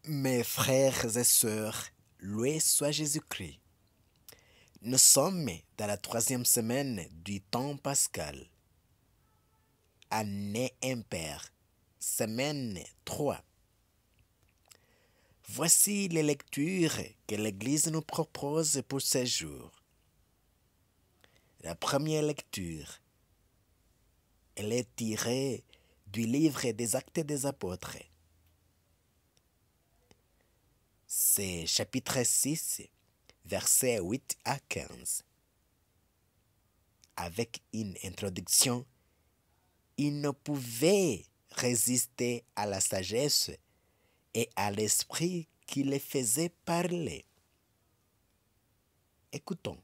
Mes frères et sœurs, loué soit Jésus-Christ. Nous sommes dans la troisième semaine du temps pascal. Année impaire, semaine 3. Voici les lectures que l'Église nous propose pour ces jours. La première lecture, elle est tirée du livre des Actes des Apôtres. C'est chapitre 6, versets 8 à 15. Avec une introduction, il ne pouvait résister à la sagesse et à l'esprit qui les faisait parler. Écoutons.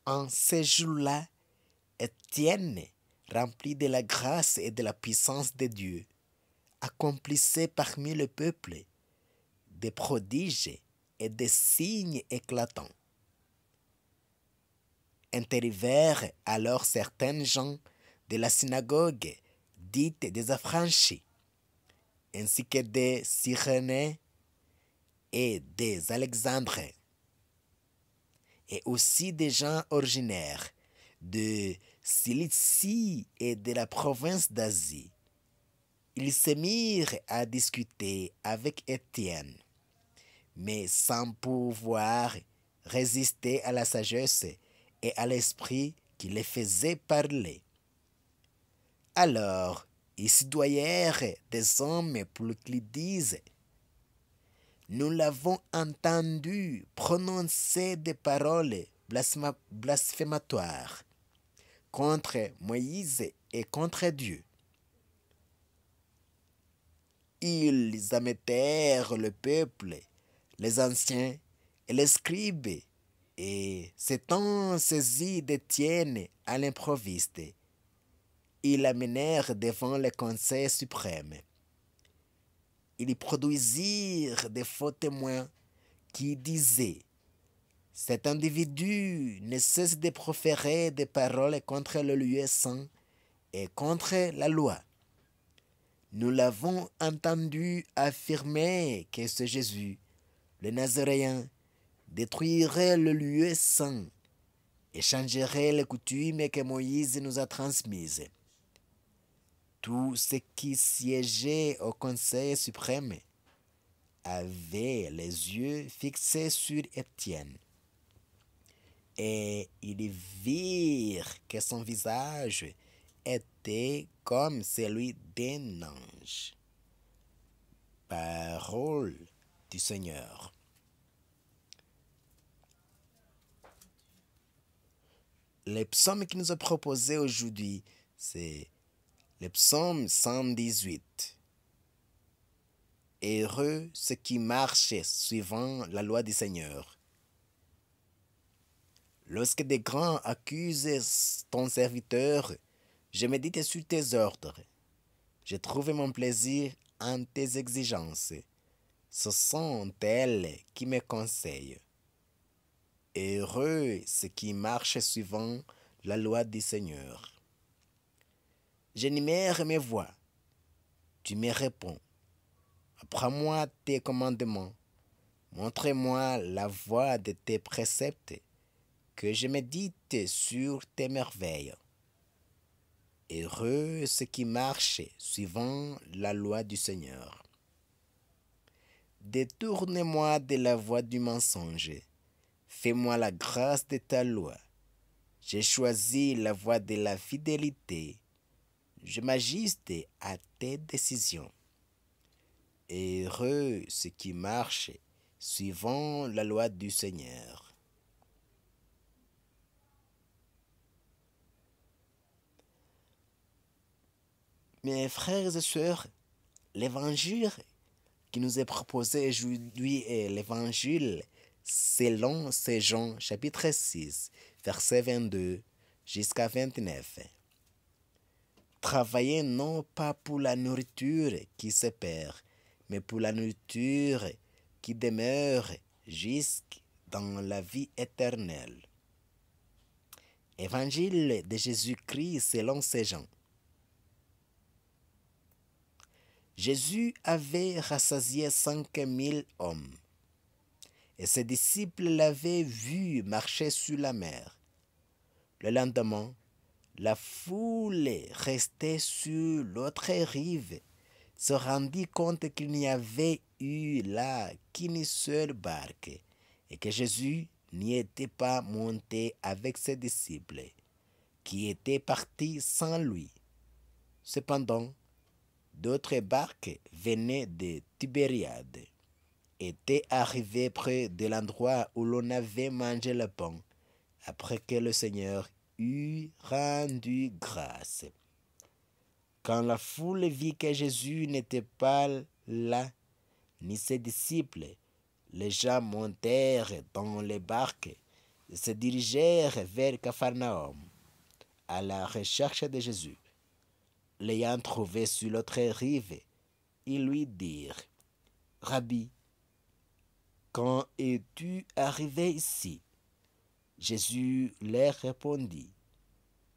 En ces jours-là, Étienne, rempli de la grâce et de la puissance de Dieu, accomplissait parmi le peuple des prodiges et des signes éclatants. Intervinrent alors certaines gens de la synagogue dite des affranchis, ainsi que des Cyrénéens et des Alexandrins, et aussi des gens originaires de Cilicie et de la province d'Asie. Ils se mirent à discuter avec Étienne, mais sans pouvoir résister à la sagesse et à l'esprit qui les faisait parler. Alors, ils soudoyèrent des hommes pour qu'ils disent: nous l'avons entendu prononcer des paroles blasphématoires contre Moïse et contre Dieu. Ils amettèrent le peuple, les anciens et les scribes, et s'étant saisis d'Étienne à l'improviste, ils l'amenèrent devant le conseil suprême. Ils y produisirent des faux témoins qui disaient: cet individu ne cesse de proférer des paroles contre le lieu saint et contre la loi. Nous l'avons entendu affirmer que ce Jésus, le Nazaréen, détruirait le lieu saint et changerait les coutumes que Moïse nous a transmises. Tous ceux qui siégeaient au Conseil suprême avaient les yeux fixés sur Étienne, et ils virent que son visage était comme celui d'un ange. Parole du Seigneur. Le psaume qui nous est proposé aujourd'hui, c'est le psaume 118. Heureux ceux qui marchent suivant la loi du Seigneur. Lorsque des grands accusent ton serviteur, je médite sur tes ordres. Je trouve mon plaisir en tes exigences. Ce sont elles qui me conseillent. Heureux ceux qui marchent suivant la loi du Seigneur. J'énumère mes voies. Tu me réponds. Apprends-moi tes commandements. Montre-moi la voie de tes préceptes, que je médite sur tes merveilles. Heureux ceux qui marchent suivant la loi du Seigneur. Détourne-moi de la voie du mensonge. Fais-moi la grâce de ta loi. J'ai choisi la voie de la fidélité. Je m'ajuste à tes décisions. Heureux ceux qui marchent suivant la loi du Seigneur. Mes frères et sœurs, l'évangile qui nous est proposé aujourd'hui est l'évangile selon Saint Jean, chapitre 6, verset 22 jusqu'à 29. Travaillez non pas pour la nourriture qui se perd, mais pour la nourriture qui demeure jusque dans la vie éternelle. Évangile de Jésus-Christ selon Saint Jean. Jésus avait rassasié 5000 hommes, et ses disciples l'avaient vu marcher sur la mer. Le lendemain, la foule restée sur l'autre rive se rendit compte qu'il n'y avait eu là qu'une seule barque et que Jésus n'y était pas monté avec ses disciples, qui étaient partis sans lui. Cependant, d'autres barques venaient de Tibériade, étaient arrivées près de l'endroit où l'on avait mangé le pain, après que le Seigneur eut rendu grâce. Quand la foule vit que Jésus n'était pas là, ni ses disciples, les gens montèrent dans les barques et se dirigèrent vers Capharnaüm à la recherche de Jésus. L'ayant trouvé sur l'autre rive, ils lui dirent: Rabbi, quand es-tu arrivé ici? Jésus leur répondit: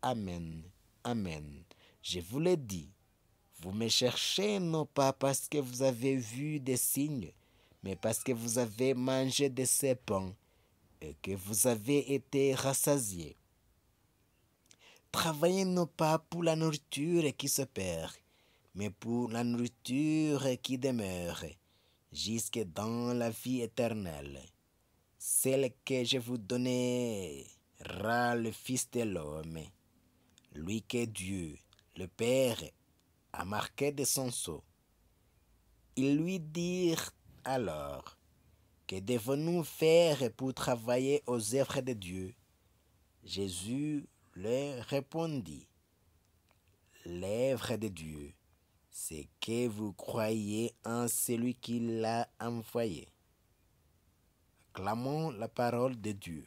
Amen, amen, je vous le dis, vous me cherchez non pas parce que vous avez vu des signes, mais parce que vous avez mangé de ces pains et que vous avez été rassasiés. Travaillez non pas pour la nourriture qui se perd, mais pour la nourriture qui demeure, jusque dans la vie éternelle, celle que je vous donnerai le Fils de l'homme, lui que Dieu, le Père, a marqué de son sceau. Ils lui dirent alors: Que devons-nous faire pour travailler aux œuvres de Dieu? Jésus leur répondit: L'œuvre de Dieu, c'est que vous croyez en celui qui l'a envoyé. Clamons la parole de Dieu.